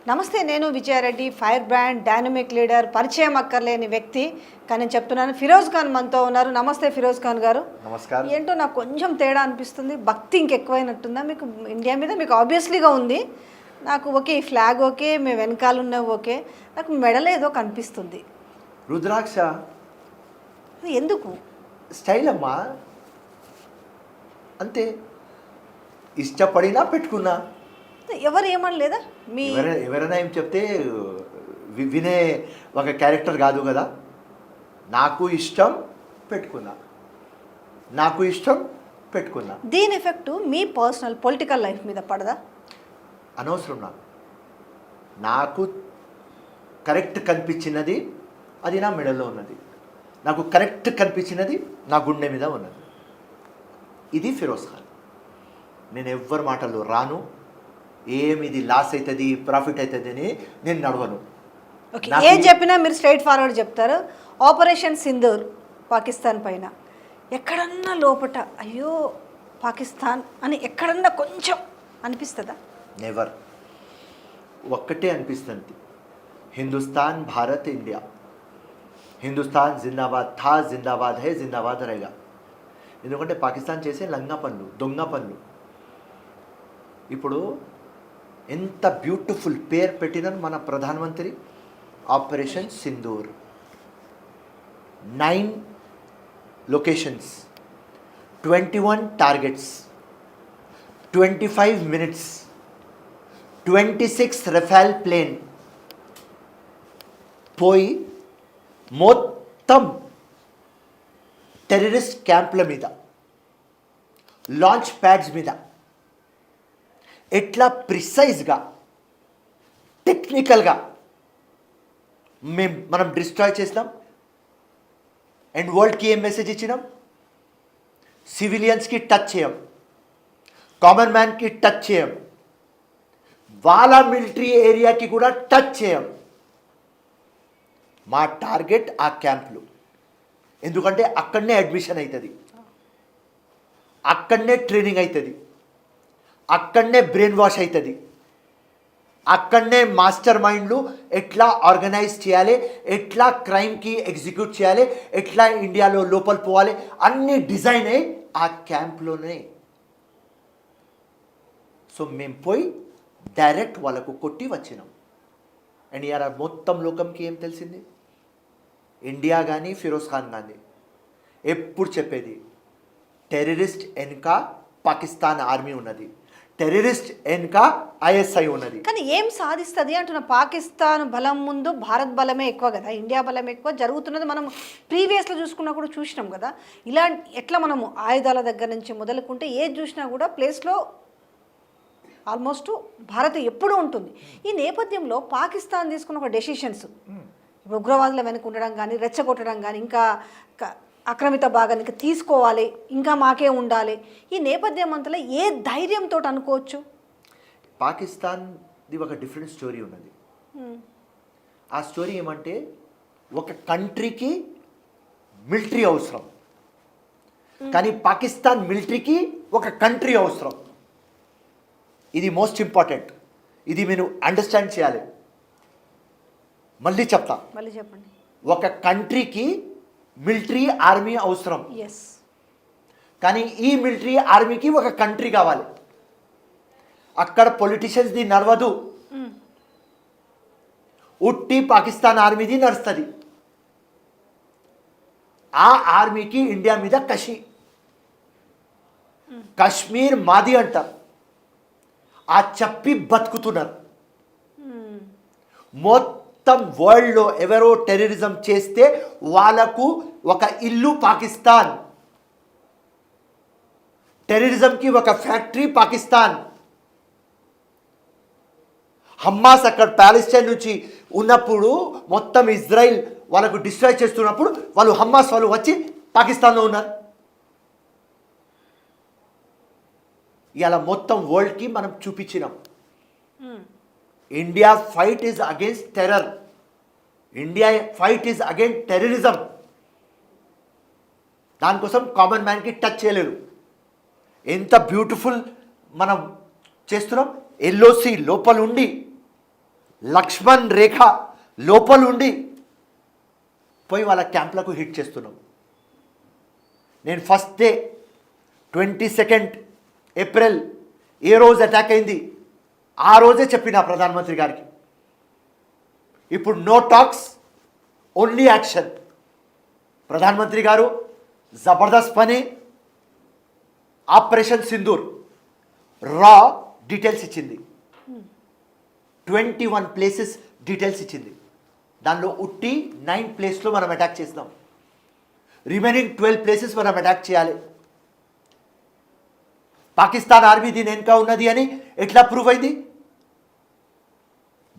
నమస్తే, నేను Vijaya Reddy. Fire brand, dynamic leader, పరిచయం అక్కర్లేని వ్యక్తి. కానీ నేను చెప్తున్నాను, ఫిరోజ్ ఖాన్ మనతో ఉన్నారు. నమస్తే ఫిరోజ్ ఖాన్ గారు. నమస్కారం. ఏంటో నాకు కొంచెం తేడా అనిపిస్తుంది. భక్తి ఇంకెక్కువైనట్టుందా మీకు? ఇండియా మీద మీకు ఆబ్వియస్లీగా ఉంది. నాకు ఓకే, ఈ ఫ్లాగ్ ఓకే, మేము వెనకాల ఉన్నవి ఓకే, నాకు మెడల్ ఏదో కనిపిస్తుంది. రుద్రాక్ష అది ఎందుకు? స్టైల్ అమ్మా, అంతే. ఇష్టపడినా పెట్టుకున్నా. ఎవరు ఏమనలేదా? మీ ఎవరైనా ఏం చెప్తే వినే ఒక క్యారెక్టర్ కాదు కదా. నాకు ఇష్టం పెట్టుకున్నా, నాకు ఇష్టం పెట్టుకున్నా. దీని ఎఫెక్ట్ మీ పర్సనల్ పొలిటికల్ లైఫ్ మీద పడదా? అనవసరం. నాకు కరెక్ట్ కనిపించినది అది నా మెడలో ఉన్నది, నాకు కరెక్ట్ కనిపించినది నా గుండె మీద ఉన్నది. ఇది ఫిరోజ్ ఖాన్. నేను ఎవ్వరి మాటల్లో రాను. ఏమిది లాస్ అవుతుంది ప్రాఫిట్ అవుతుంది అని నేను నడవను. ఓకే, ఏం చెప్పినా మీరు స్ట్రైట్ ఫార్వర్డ్ చెప్తారు. ఆపరేషన్ సింధూర్ పాకిస్తాన్ పైన ఎక్కడన్నా లోపట అయ్యో పాకిస్తాన్ అని ఎక్కడన్నా కొంచెం అనిపిస్తుందా? నెవర్. ఒక్కటే అనిపిస్తుంది, హిందుస్థాన్ భారత్ ఇండియా. హిందుస్థాన్ జిందాబాద్ థా, జిందాబాద్ హై, జిందాబాద్ रहेगा. ఎందుకంటే పాకిస్తాన్ చేసే లంగా పనులు, దొంగ పనులు. ఇప్పుడు ఎంత బ్యూటిఫుల్ పేరు పెట్టినారు మన ప్రధానమంత్రి, operation Sindoor. 9 locations, 21 targets, 25 minutes, 26 Rafale plane పోయి మొత్తం టెర్రరిస్ట్ క్యాంప్ల మీద, లాంచ్ ప్యాడ్స్ మీద ఎట్లా ప్రిసైజ్గా టెక్నికల్గా మనం డిస్ట్రాయ్ చేసినాం. అండ్ వరల్డ్కి ఏం మెసేజ్ ఇచ్చినాం? సివిలియన్స్కి టచ్ చేయం, కామన్ మ్యాన్కి టచ్ చేయం, వాళ్ళ మిలిటరీ ఏరియాకి కూడా టచ్ చేయం. మా టార్గెట్ ఆ క్యాంపులు. ఎందుకంటే అక్కడనే అడ్మిషన్ అవుతుంది, అక్కడనే ట్రైనింగ్ అవుతుంది, అక్కడనే బ్రెయిన్ వాష్ అవుతుంది, అక్కడనే మాస్టర్ మైండ్లు ఎట్లా ఆర్గనైజ్ చేయాలి, ఎట్లా క్రైమ్కి ఎగ్జిక్యూట్ చేయాలి, ఎట్లా ఇండియాలో లోపల పోవాలి, అన్ని డిజైన్ అయ్యి ఆ క్యాంప్లోనే. సో మేము పోయి డైరెక్ట్ వాళ్ళకు కొట్టి వచ్చినాం. అండ్ ఇయాల మొత్తం లోకంకి ఏం తెలిసింది? ఇండియా కానీ ఫిరోజ్ ఖాన్ కానీ ఎప్పుడు చెప్పేది, టెర్రరిస్ట్ వెనుక పాకిస్తాన్ ఆర్మీ ఉన్నది, టెర్రరిస్ట్ వెనుక ఐఎస్ఐ ఉన్నది. కానీ ఏం సాధిస్తుంది అంటున్న? పాకిస్తాన్ బలం ముందు భారత్ బలమే ఎక్కువ కదా, ఇండియా బలం ఎక్కువ. జరుగుతున్నది మనం ప్రీవియస్లో చూసుకున్నా కూడా చూసినాం కదా. ఇలా ఎట్లా మనము ఆయుధాల దగ్గర నుంచి మొదలుకుంటే ఏది చూసినా కూడా ప్లేస్లో ఆల్మోస్ట్ భారత్ ఎప్పుడూ ఉంటుంది. ఈ నేపథ్యంలో పాకిస్తాన్ తీసుకున్న ఒక డెసిషన్స్, ఉగ్రవాదుల వెనక ఉండడం కానీ, రెచ్చగొట్టడం కానీ, ఇంకా ఆక్రమిత భాగానికి తీసుకోవాలి, ఇంకా మాకే ఉండాలి, ఈ నేపథ్యం అంతలో ఏ ధైర్యంతో అనుకోవచ్చు? పాకిస్తాన్ది ఒక డిఫరెంట్ స్టోరీ ఉన్నది. ఆ స్టోరీ ఏమంటే, ఒక కంట్రీకి మిలిటరీ అవసరం, కానీ పాకిస్తాన్ మిలిటరీకి ఒక కంట్రీ అవసరం. ఇది మోస్ట్ ఇంపార్టెంట్. ఇది మీరు అండర్స్టాండ్ చేయాలి. మళ్ళీ చెప్తా, మళ్ళీ చెప్పండి. ఒక కంట్రీకి మిలిటరీ ఆర్మీ అవసరం, ఎస్, కానీ ఈ మిలిటరీ ఆర్మీకి ఒక కంట్రీ కావాలి. అక్కడ పొలిటీషియన్స్ది నడవదు, ఉట్టి పాకిస్తాన్ ఆర్మీది నడుస్తుంది. ఆ ఆర్మీకి ఇండియా మీద కషి, కాశ్మీర్ మాది అంటారు. ఆ చెప్పి బతుకుతున్నారు. మొత్తం వరల్డ్లో ఎవరో టెర్రరిజం చేస్తే వాళ్ళకు ఒక ఇల్లు పాకిస్తాన్, టెర్రరిజంకి ఒక ఫ్యాక్టరీ పాకిస్తాన్. హమాస్ అక్కడ ప్యాలెస్టైన్ నుంచి ఉన్నప్పుడు మొత్తం ఇజ్రాయిల్ వాళ్ళకు డిస్ట్రాయ్ చేస్తున్నప్పుడు వాళ్ళు హమాస్ వాళ్ళు వచ్చి పాకిస్తాన్లో ఉన్నారు. ఇలా మొత్తం వరల్డ్కి మనం చూపించినాం, India fight is against terror, India fight is against terrorism. దానికోసం కామన్ మ్యాన్కి టచ్ చేయలేరు. ఎంత బ్యూటిఫుల్ మనం చేస్తున్నాం. ఎల్ఓసి లోపల ఉండి లక్ష్మణ్ రేఖ లోపల ఉండి పోయి వాళ్ళ క్యాంప్లకు హిట్ చేస్తున్నాం. నేను ఫస్ట్ డే 22 ఏప్రిల్ ఏ రోజు అటాక్ అయింది ఆ రోజే చెప్పిన ప్రధానమంత్రి గారికి, ఇప్పుడు నో టాక్స్ ఓన్లీ యాక్షన్. ప్రధానమంత్రి గారు జబర్దస్త్ పని, ఆపరేషన్ సింధూర్ రా డీటెయిల్స్ ఇచ్చింది. 21 ప్లేసెస్ డీటెయిల్స్ ఇచ్చింది. దానిలో ఉట్టి 9 ప్లేస్లో మనం అటాక్ చేసినాం. రిమైనింగ్ 12 ప్లేసెస్ మనం అటాక్ చేయాలి. పాకిస్తాన్ ఆర్మీ దీని వెనుక ఉన్నది అని ఎట్లా ప్రూవ్ అయింది?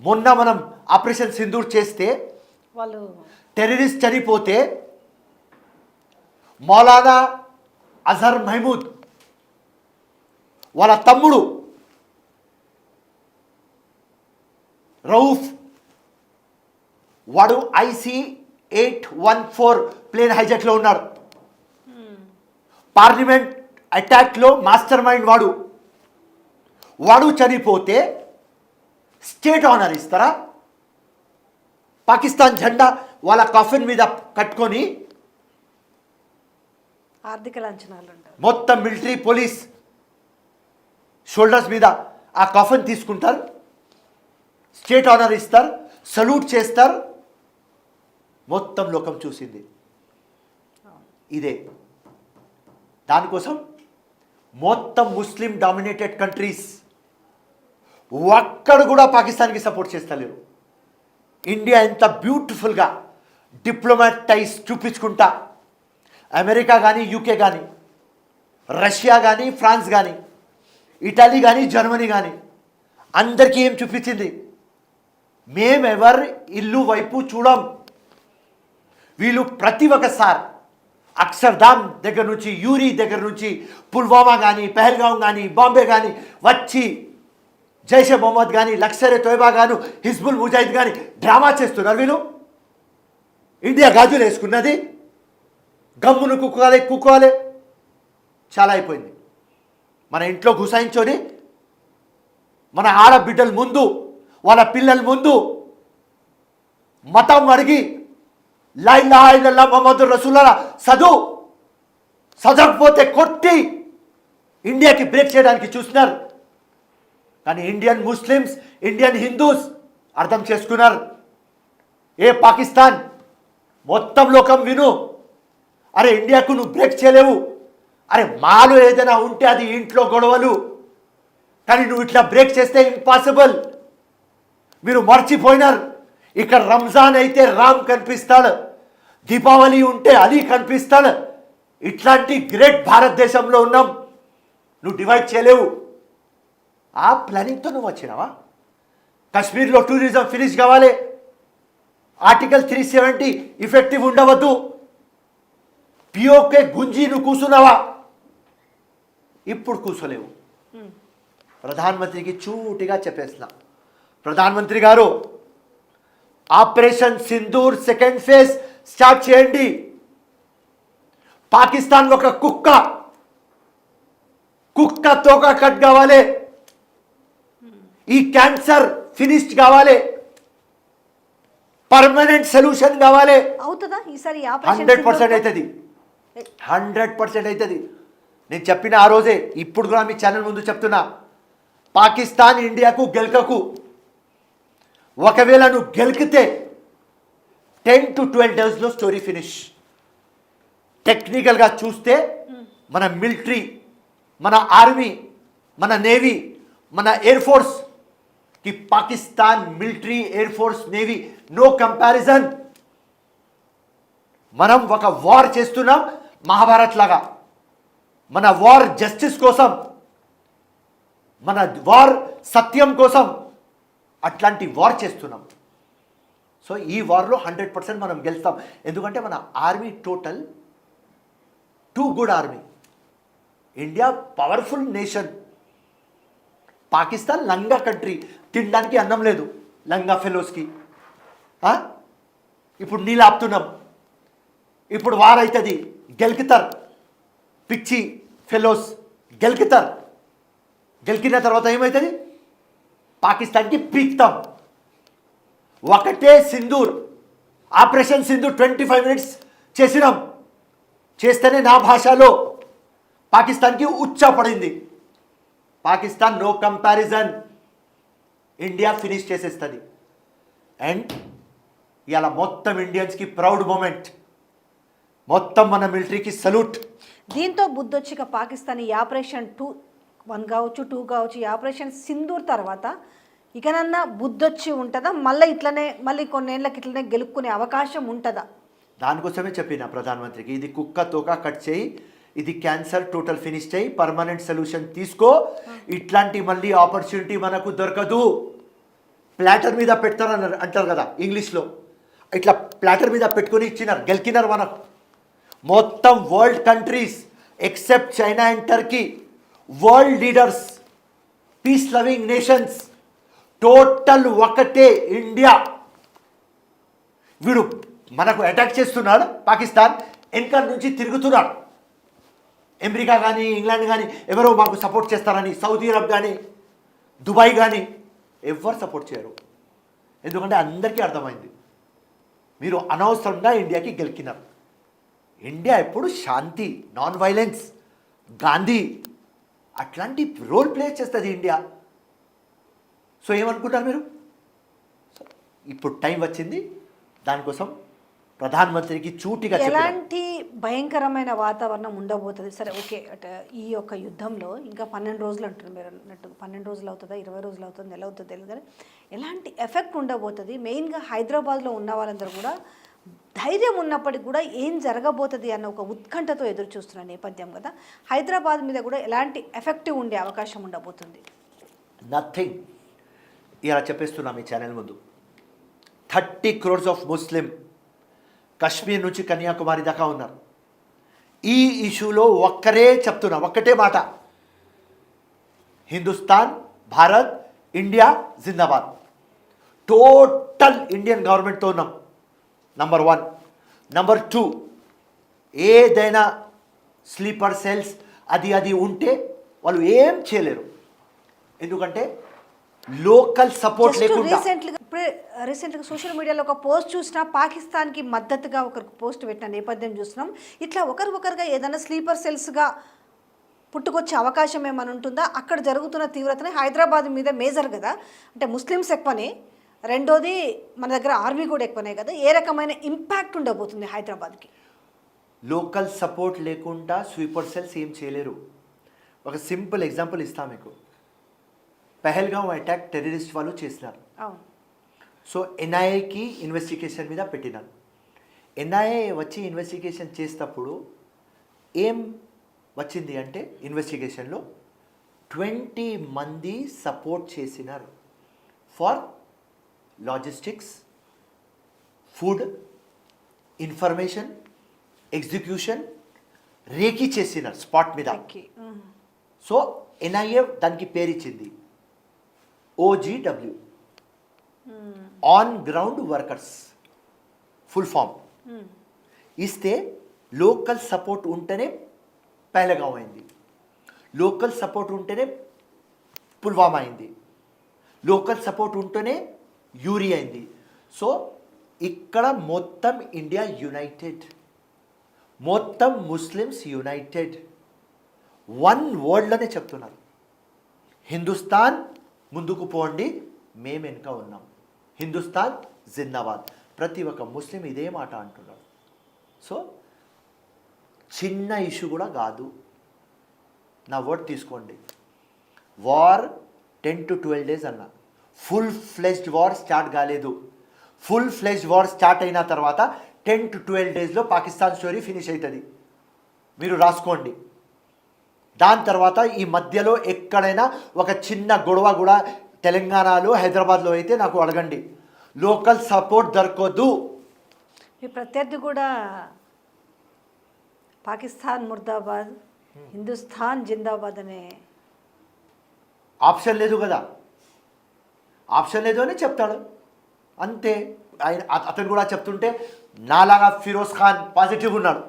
మొన్న మనం ఆపరేషన్ సింధూర్ చేస్తే వాళ్ళు టెర్రరిస్ట్ చనిపోతే మౌలానా అజహర్ మహమూద్ వాళ్ళ తమ్ముడు రౌఫ్ వాడు IC-814 ప్లేన్ హైజాక్లో ఉన్నాడు. పార్లమెంట్ అటాక్లో మాస్టర్ మైండ్ వాడు చనిపోతే స్టేట్ ఆనర్ ఇస్తారా? పాకిస్తాన్ జెండా వాళ్ళ కాఫిన్ మీద కట్టుకొని ఆర్థిక లాంఛనాలు అంటారు. మొత్తం మిలిటరీ పోలీస్ షోల్డర్స్ మీద ఆ కాఫిన్ తీసుకుంటారు, స్టేట్ ఆనర్ ఇస్తారు, సల్యూట్ చేస్తారు. మొత్తం లోకం చూసింది ఇదే. దానికోసం మొత్తం ముస్లిం డామినేటెడ్ కంట్రీస్ ఒక్కడు కూడా పాకిస్తాన్కి సపోర్ట్ చేస్తలేరు. ఇండియా ఎంత బ్యూటిఫుల్గా డిప్లొమాటైజ్ చూపించుకుంటా అమెరికా కానీ, యూకే కానీ, రష్యా కానీ, ఫ్రాన్స్ కానీ, ఇటలీ కానీ, జర్మనీ కానీ అందరికీ ఏం చూపించింది? మేమెవరు ఇల్లు వైపు చూడం. వీళ్ళు ప్రతి ఒక్కసారి అక్షర్ధామ్ దగ్గర నుంచి, యూరి దగ్గర నుంచి, పుల్వామా కానీ, పెహల్గాం కానీ, బాంబే కానీ వచ్చి జైషే మొహమ్మద్ కానీ, లష్కర్-ఏ తోయబా గాను, హిజ్బుల్ ముజాహిద్ కానీ డ్రామా చేస్తున్నారు. వీళ్ళు ఇండియా గాజులు వేసుకున్నది, గమ్మును కుక్కోవాలి చాలా అయిపోయింది. మన ఇంట్లో గుసాయించోని మన ఆడబిడ్డల ముందు, వాళ్ళ పిల్లల ముందు మతం అడిగి లా ఇలాహా ఇల్లల్లాహ్ ముహమ్మదుర్ రసూలుల్లాహ్ చదవకపోతే కొట్టి ఇండియాకి బ్రేక్ చేయడానికి చూస్తున్నారు. కానీ ఇండియన్ ముస్లిమ్స్, ఇండియన్ హిందూస్ అర్థం చేసుకున్నారు. ఏ పాకిస్తాన్ మొత్తం లోకం విను, అరే ఇండియాకు నువ్వు బ్రేక్ చేయలేవు. అరే మాలో ఏదైనా ఉంటే అది ఇంట్లో గొడవలు, కానీ నువ్వు ఇట్లా బ్రేక్ చేస్తే ఇంపాసిబుల్. మీరు మర్చిపోయినారు, ఇక్కడ రంజాన్ అయితే రామ్ కనిపిస్తాడు, దీపావళి ఉంటే అలీ కనిపిస్తాడు. ఇట్లాంటి గ్రేట్ భారతదేశంలో ఉన్నాం, నువ్వు డివైడ్ చేయలేవు. ఆ ప్లానింగ్తో నువ్వు వచ్చినావా? కాశ్మీర్లో టూరిజం ఫినిష్ కావాలి, ఆర్టికల్ 370 ఇఫెక్టివ్ ఉండవద్దు, పిఓకే గుంజి నువ్వు కూర్చున్నావా? ఇప్పుడు కూర్చోలేవు. ప్రధానమంత్రికి చూటిగా చెప్పేస్తున్నా, ప్రధానమంత్రి గారు operation Sindoor second phase start చేయండి. పాకిస్తాన్ ఒక కుక్క తోక కట్ కావాలి, ఈ క్యాన్సర్ ఫినిష్డ్ కావాలి, పర్మనెంట్ సొల్యూషన్ కావాలి. అవుతుందా ఈసారి 100% అవుతుంది, 100% అవుతుంది. నేను చెప్పిన ఆ రోజే, ఇప్పుడు కూడా మీ ఛానల్ ముందు చెప్తున్నా, పాకిస్తాన్ ఇండియాకు గెలకకు. ఒకవేళ నువ్వు గెలికితే 10 to 12 డేస్లో స్టోరీ ఫినిష్. టెక్నికల్గా చూస్తే మన మిలిటరీ, మన ఆర్మీ, మన నేవీ, మన ఎయిర్ ఫోర్స్కి Pakistan military, air force, navy no comparison. మనం ఒక వార్ చేస్తున్నాం మహాభారత్ లాగా. మన వార్ జస్టిస్ కోసం, మన వార్ సత్యం కోసం, అట్లాంటి వార్ చేస్తున్నాం. సో ఈ వార్లో 100% మనం గెలుస్తాం. ఎందుకంటే మన army total 2 good army. India powerful nation, Pakistan లంగా కంట్రీ, తినడానికి అన్నం లేదు లంగా ఫెలోస్కి. ఇప్పుడు నీళ్ళు ఆపుతున్నాం, ఇప్పుడు వార్ అవుతుంది, గెలుకుతారు పిచ్చి ఫెలోస్, గెలికిన తర్వాత ఏమవుతుంది? పాకిస్తాన్కి పీక్తాం. ఒకటే సింధూర్, ఆపరేషన్ సింధూర్ 25 మినిట్స్ చేసినాం. చేస్తేనే నా భాషలో పాకిస్తాన్కి ఉచ్చ పడింది. Pakistan no comparison, India finish చేసేస్తుంది. అండ్ ఇలా మొత్తం ఇండియన్స్కి ప్రౌడ్ మూమెంట్, మొత్తం మన మిలిటరీకి సల్యూట్. దీంతో బుద్ధొచ్చిక పాకిస్తాన్ ఈ ఆపరేషన్ 1 కావచ్చు 2 కావచ్చు, ఈ ఆపరేషన్ సింధూర్ తర్వాత ఇకనన్నా బుద్ధొచ్చి ఉంటుందా? మళ్ళీ కొన్నేళ్ళకి ఇట్లనే గెలుక్కునే అవకాశం ఉంటుందా? దానికోసమే చెప్పిన ప్రధానమంత్రికి, ఇది కుక్క తోక కట్ చేయి, ఇది క్యాన్సర్ టోటల్ ఫినిష్ చేయి, పర్మనెంట్ సొల్యూషన్ తీసుకో. ఇట్లాంటి మళ్ళీ ఆపర్చునిటీ మనకు దొరకదు. ప్లాటర్ మీద పెడతారని అంటారు కదా ఇంగ్లీష్లో, ఇట్లా ప్లాటర్ మీద పెట్టుకొని ఇచ్చినారు, గెలికినారు మనకు. మొత్తం world countries except China and Turkey, world leaders, peace loving nations, total ఒకటే ఇండియా. వీడు మనకు అటాక్ చేస్తున్నాడు పాకిస్తాన్, వెనక నుంచి తిరుగుతున్నాడు. అమెరికా కానీ ఇంగ్లాండ్ కానీ ఎవరో మాకు సపోర్ట్ చేస్తారని, సౌదీ అరబ్ కానీ దుబాయ్ కానీ ఎవరు సపోర్ట్ చేయరు. ఎందుకంటే అందరికీ అర్థమైంది మీరు అనవసరంగా ఇండియాకి గెలికినారు. ఇండియా ఎప్పుడు శాంతి, నాన్ వైలెన్స్, గాంధీ అట్లాంటి రోల్ ప్లే చేస్తుంది ఇండియా. సో ఏమనుకుంటారు మీరు? ఇప్పుడు టైం వచ్చింది, దానికోసం ప్రధానమంత్రికి చూటిగా ఎలాంటి భయంకరమైన వాతావరణం ఉండబోతుంది? సరే ఓకే, ఈ యొక్క యుద్ధంలో ఇంకా 12 రోజులు అంటారు మీరు అన్నట్టు. 12 రోజులు అవుతుందా, 20 రోజులు అవుతుంది, నెల అవుతుందో తెలియదు, కానీ ఎలాంటి ఎఫెక్ట్ ఉండబోతుంది? మెయిన్గా హైదరాబాద్లో ఉన్న వాళ్ళందరూ కూడా ధైర్యం ఉన్నప్పటికీ కూడా ఏం జరగబోతుంది అన్న ఒక ఉత్కంఠతో ఎదురు చూస్తున్న నేపథ్యం కదా. హైదరాబాద్ మీద కూడా ఎలాంటి ఎఫెక్టివ్ ఉండే అవకాశం ఉండబోతుంది? నథింగ్. ఇలా చెప్పేస్తున్నాం ఈ ఛానల్ ముందు. 30 crores ఆఫ్ ముస్లిం కశ్మీర్ నుంచి కన్యాకుమారి దాకా ఉన్నారు. ఈ ఇష్యూలో ఒక్కటే మాట, హిందుస్థాన్, భారత్, ఇండియా జిందాబాద్. టోటల్ ఇండియన్ గవర్నమెంట్తో ఉన్నాం. నంబర్ 1. నంబర్ 2, ఏదైనా స్లీపర్ సెల్స్ అది ఉంటే వాళ్ళు ఏం చేయలేరు. ఎందుకంటే లోకల్ సపోర్ట్ లేకుండా. రీసెంట్గా సోషల్ మీడియాలో ఒక పోస్ట్ చూసినా, పాకిస్తాన్కి మద్దతుగా ఒకరికి పోస్ట్ పెట్టిన నేపథ్యం చూస్తున్నాం. ఇట్లా ఒకరికొకరుగా ఏదైనా స్లీపర్ సెల్స్గా పుట్టుకొచ్చే అవకాశం ఏమైనా ఉంటుందా? అక్కడ జరుగుతున్న తీవ్రతనే హైదరాబాద్ మీద మేజర్ కదా, అంటే ముస్లిమ్స్ ఎక్కువనే, రెండోది మన దగ్గర ఆర్మీ కూడా ఎక్కువనే కదా. ఏ రకమైన ఇంపాక్ట్ ఉండబోతుంది హైదరాబాద్కి? లోకల్ సపోర్ట్ లేకుండా స్వీపర్ సెల్స్ ఏం చేయలేరు. ఒక సింపుల్ ఎగ్జాంపుల్ ఇస్తా మీకు. పెహల్గాం అటాక్ టెర్రరిస్ట్ వాళ్ళు చేసినారు. అవును. సో ఎన్ఐఏకి ఇన్వెస్టిగేషన్ మీద పెట్టినారు. ఎన్ఐఏ వచ్చి ఇన్వెస్టిగేషన్ చేసేటప్పుడు ఏం వచ్చింది అంటే, ఇన్వెస్టిగేషన్లో 20 మంది సపోర్ట్ చేసినారు for logistics, food, information, execution, recce చేసినారు స్పాట్ మీద. సో ఎన్ఐఏ దానికి పేరు ఇచ్చింది OGW, on ground workers, full form. ఇస్తే లోకల్ సపోర్ట్ ఉంటేనే పెహల్గాం అయింది, లోకల్ సపోర్ట్ ఉంటేనే పుల్వామా అయింది, లోకల్ సపోర్ట్ ఉంటేనే యూరి అయింది. సో ఇక్కడ మొత్తం ఇండియా యునైటెడ్, మొత్తం ముస్లిమ్స్ యునైటెడ్, వన్ వర్డ్లోనే చెప్తున్నారు, హిందుస్థాన్ ముందుకు పోండి, మేము వెనుక ఉన్నాం, హిందుస్థాన్ జిందాబాద్. ప్రతి ఒక్క ముస్లిం ఇదే మాట అంటున్నారు. సో చిన్న ఇష్యూ కూడా కాదు, నా వర్డ్ తీసుకోండి. వార్ 10 to 12 days అన్నా, ఫుల్ ఫ్లెజ్డ్ వార్ స్టార్ట్ కాలేదు. ఫుల్ ఫ్లెజ్డ్ వార్ స్టార్ట్ అయిన తర్వాత 10 to 12 daysలో పాకిస్తాన్ స్టోరీ ఫినిష్ అవుతుంది. మీరు రాసుకోండి. దాని తర్వాత ఈ మధ్యలో ఎక్కడైనా ఒక చిన్న గొడవ కూడా తెలంగాణలో, హైదరాబాద్లో అయితే నాకు అడగండి, లోకల్ సపోర్ట్ దొరకదు. మీ ప్రత్యర్థి కూడా పాకిస్తాన్ ముర్దాబాద్, హిందుస్థాన్ జిందాబాద్ అనే ఆప్షన్ లేదు కదా, ఆప్షన్ లేదు అని చెప్తాడు అంతే. అతను కూడా చెప్తుంటే నాలాగా ఫిరోజ్ ఖాన్ పాజిటివ్ ఉన్నాడు.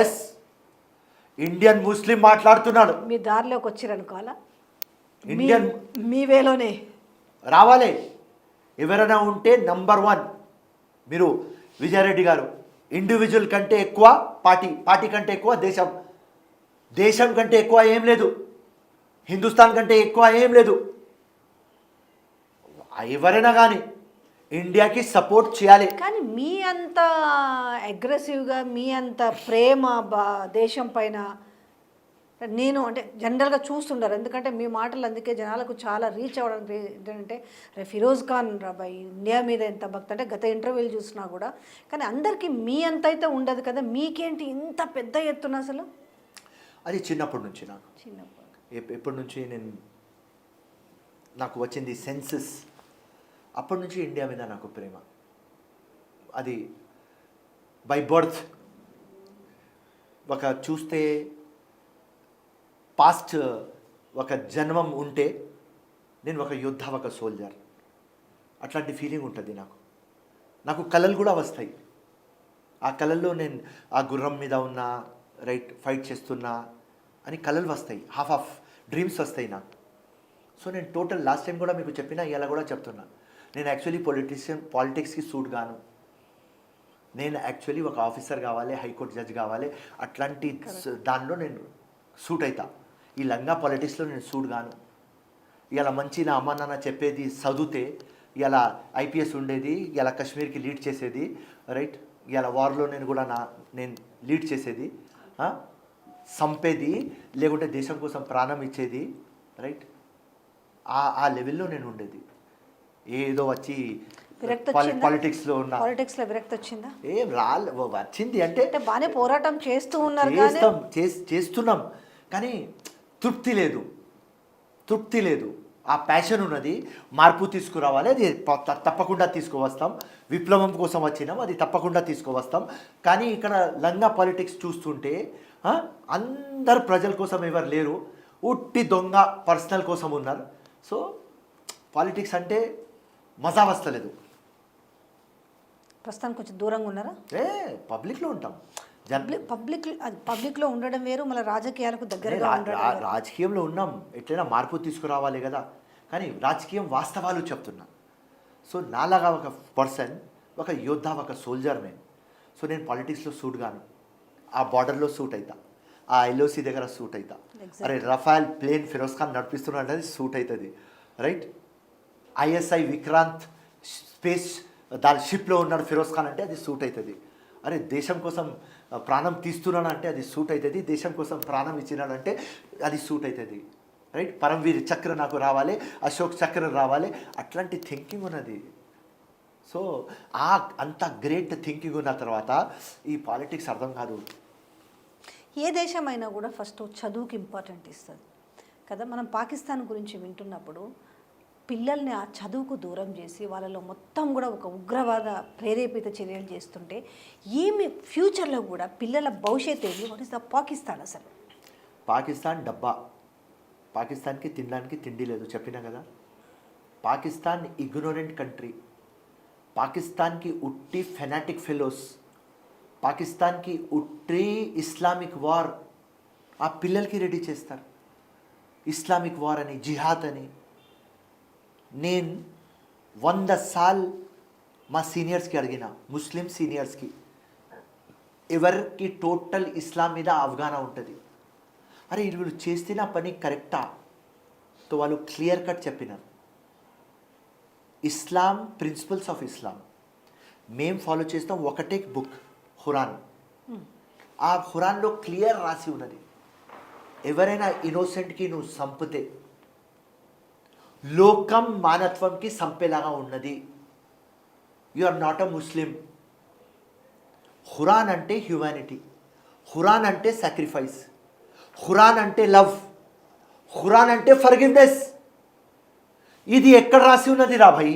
ఎస్, ఇండియన్ ముస్లిం మాట్లాడుతున్నాడు. మీ దారిలోకి వచ్చిరనుకోవాలా, ఇండియన్ మీ వేలోనే రావాలి. ఎవరైనా ఉంటే నంబర్ 1 మీరు విజయారెడ్డి గారు. ఇండివిజువల్ కంటే ఎక్కువ పార్టీ, పార్టీ కంటే ఎక్కువ దేశం, దేశం కంటే ఎక్కువ ఏం లేదు, హిందుస్థాన్ కంటే ఎక్కువ ఏం లేదు. ఎవరైనా కానీ ఇండియాకి సపోర్ట్ చేయాలి. కానీ మీ అంత అగ్రెసివ్గా, మీ అంత ప్రేమ దేశం పైన నేను అంటే జనరల్గా చూస్తుంటారు. ఎందుకంటే మీ మాటలు అందుకే జనాలకు చాలా రీచ్ అవ్వడానికి ఏంటంటే ఫిరోజ్ ఖాన్ రాబాయ్ ఇండియా మీద ఎంత భక్తి అంటే గత ఇంటర్వ్యూలు చూసినా కూడా. కానీ అందరికీ మీ అంత అయితే ఉండదు కదా, మీకేంటి ఇంత పెద్ద ఎత్తున అసలు? అది చిన్నప్పటి నుంచి నాకు, చిన్నప్పుడు ఎప్పటి నుంచి నాకు వచ్చింది సెన్సెస్, అప్పటి నుంచి ఇండియా మీద నాకు ప్రేమ. అది బై బర్త్. ఒక చూస్తే పాస్ట్ ఒక జన్మం ఉంటే నేను ఒక యోద్ధ, ఒక సోల్జర్, అట్లాంటి ఫీలింగ్ ఉంటుంది నాకు. నాకు కళలు కూడా వస్తాయి. ఆ కళల్లో నేను ఆ గుర్రం మీద ఉన్నా, రైట్, ఫైట్ చేస్తున్నా అని కళలు వస్తాయి. హాఫ్ ఆఫ్ డ్రీమ్స్ వస్తాయి నాకు. సో నేను టోటల్ లాస్ట్ టైం కూడా మీకు చెప్పినా, ఇలా కూడా చెప్తున్నా, నేను యాక్చువల్లీ పాలిటిక్స్కి సూట్ గాను. నేను యాక్చువల్లీ ఒక ఆఫీసర్ కావాలి, హైకోర్టు జడ్జ్ కావాలి, అట్లాంటి దానిలో నేను సూట్ అవుతా. ఈ లంగా పాలిటిక్స్లో నేను సూట్ గాను. ఇలా మంచి నా అమ్మ నాన్న చెప్పేది చదివితే ఇలా ఐపీఎస్ ఉండేది, ఇలా కాశ్మీర్కి లీడ్ చేసేది, రైట్, ఇలా వార్లో నేను లీడ్ చేసేది, సంపేది, లేకుంటే దేశం కోసం ప్రాణం ఇచ్చేది, రైట్, ఆ లెవెల్లో నేను ఉండేది. ఏదో వచ్చి పాలిటిక్స్లో ఉన్న పాలిటిక్స్లో విరక్తి వచ్చిందా? ఏం వచ్చింది అంటే బాగానే పోరాటం చేస్తూ ఉన్నారు, చేస్తున్నాం, కానీ తృప్తి లేదు. ఆ ప్యాషన్ ఉన్నది, మార్పు తీసుకురావాలి, అది తప్పకుండా తీసుకువస్తాం. విప్లవం కోసం వచ్చినాం, అది తప్పకుండా తీసుకువస్తాం. కానీ ఇక్కడ లంగా పాలిటిక్స్ చూస్తుంటే అందరు ప్రజల కోసం ఎవరు లేరు, ఉట్టి దొంగ పర్సనల్ కోసం ఉన్నారు. సో పాలిటిక్స్ అంటే మజా వస్తలేదు. ప్రస్తుతానికి కొంచెం దూరంగా ఉన్నారా? పబ్లిక్లో ఉంటాం. పబ్లిక్లో ఉండడం వేరు, మళ్ళీ రాజకీయాలకు దగ్గరగా రాజకీయంలో ఉన్నాం, ఎట్లయినా మార్పు తీసుకురావాలి కదా. కానీ రాజకీయం వాస్తవాలు చెప్తున్నా. సో నాలాగా ఒక పర్సన్, ఒక యోద్ధ, ఒక సోల్జర్ నేను. సో నేను పాలిటిక్స్లో సూట్ గాను, ఆ బార్డర్లో సూట్ అవుతా, ఆ ఎల్ఓసి దగ్గర సూట్ అవుతా. అరే రఫాల్ ప్లేన్ ఫిరోజ్ ఖాన్ నడిపిస్తున్నట్టు అది సూట్ అవుతుంది, రైట్. ఐఎస్ఐ విక్రాంత్ స్పేస్ దాని షిప్లో ఉన్నాడు ఫిరోజ్ ఖాన్ అంటే అది సూట్ అవుతుంది. అరే దేశం కోసం ప్రాణం తీస్తున్నాను అంటే అది సూట్ అవుతుంది. దేశం కోసం ప్రాణం ఇచ్చినాడంటే అది సూట్ అవుతుంది, రైట్. పరమవీర్ చక్ర నాకు రావాలి, అశోక్ చక్ర రావాలి, అట్లాంటి థింకింగ్ ఉన్నది. సో అంత గ్రేట్ థింకింగ్ ఉన్న తర్వాత ఈ పాలిటిక్స్ అర్థం కాదు. ఏ దేశమైనా కూడా ఫస్ట్ చదువుకి ఇంపార్టెంట్ ఇస్తుంది కదా. మనం పాకిస్తాన్ గురించి వింటున్నప్పుడు పిల్లల్ని ఆ చదువుకు దూరం చేసి వాళ్ళలో మొత్తం కూడా ఒక ఉగ్రవాద ప్రేరేపిత చర్యలు చేస్తుంటే ఏమి ఫ్యూచర్లో కూడా పిల్లల భవిష్యత్తు ఏమి? What is the Pakistan? అసలు పాకిస్తాన్ డబ్బా. పాకిస్తాన్కి తినడానికి తిండి లేదు, చెప్పినా కదా. Pakistan ignorant country. పాకిస్తాన్కి ఉట్టి ఫెనాటిక్ ఫెలోస్, పాకిస్తాన్కి ఉట్టి ఇస్లామిక్ వార్ ఆ పిల్లలకి రెడీ చేస్తారు. ఇస్లామిక్ వార్ అని, జిహాద్ అని. నేను 100 సార్లు మా సీనియర్స్కి అడిగిన, ముస్లిం సీనియర్స్కి, ఎవరికి టోటల్ ఇస్లాం మీద అవగాహన ఉంటుంది. అరే వీళ్ళు చేస్తున్న పని కరెక్టా? తో వాళ్ళు క్లియర్ కట్ చెప్పినారు. ఇస్లాం ప్రిన్సిపల్స్ ఆఫ్ ఇస్లాం మేము ఫాలో చేస్తాం. ఒకటే బుక్ ఖురాన్. ఆ ఖురాన్లో క్లియర్ రాసి ఉన్నది, ఎవరైనా ఇన్నోసెంట్కి నువ్వు సంపితే లోకం మానత్వంకి సంపేలాగా ఉన్నది. యు ఆర్ నాట్ అ ముస్లిం. ఖురాన్ అంటే హ్యుమానిటీ, ఖురాన్ అంటే సాక్రిఫైస్, ఖురాన్ అంటే లవ్, ఖురాన్ అంటే ఫర్గివ్నెస్. ఇది ఎక్కడ రాసి ఉన్నది రా భయ్?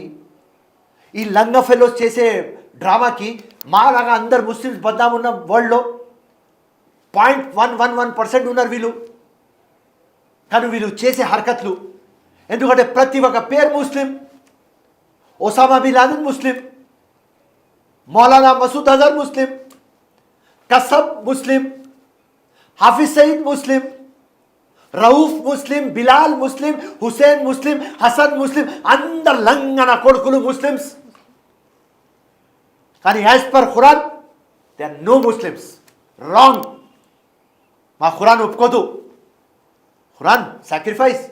ఈ లంగా ఫెలోస్ చేసే డ్రామాకి మాలాగా అందరు ముస్లిమ్స్ బద్దాం ఉన్న వరల్డ్లో 0.111% ఉన్నారు వీళ్ళు. కానీ వీళ్ళు చేసే హర్కత్లు, ఎందుకంటే ప్రతి ఒక్క పేరు ముస్లిం. ఒసామా బిన్ లాదెన్ ముస్లిం, మౌలానా మసూద్ అజహర్ ముస్లిం, కసబ్ ముస్లిం, హాఫిజ్ సయీద్ ముస్లిం, రౌఫ్ ముస్లిం, బిలాల్ ముస్లిం, హుసేన్ ముస్లిం, హసన్ ముస్లిం, అందరు లంగన కొడుకులు ముస్లిమ్స్. కానీ as per Quran they are no Muslims. Wrong. మా ఖురాన్ ఒప్పుకోదు. Quran sacrifice.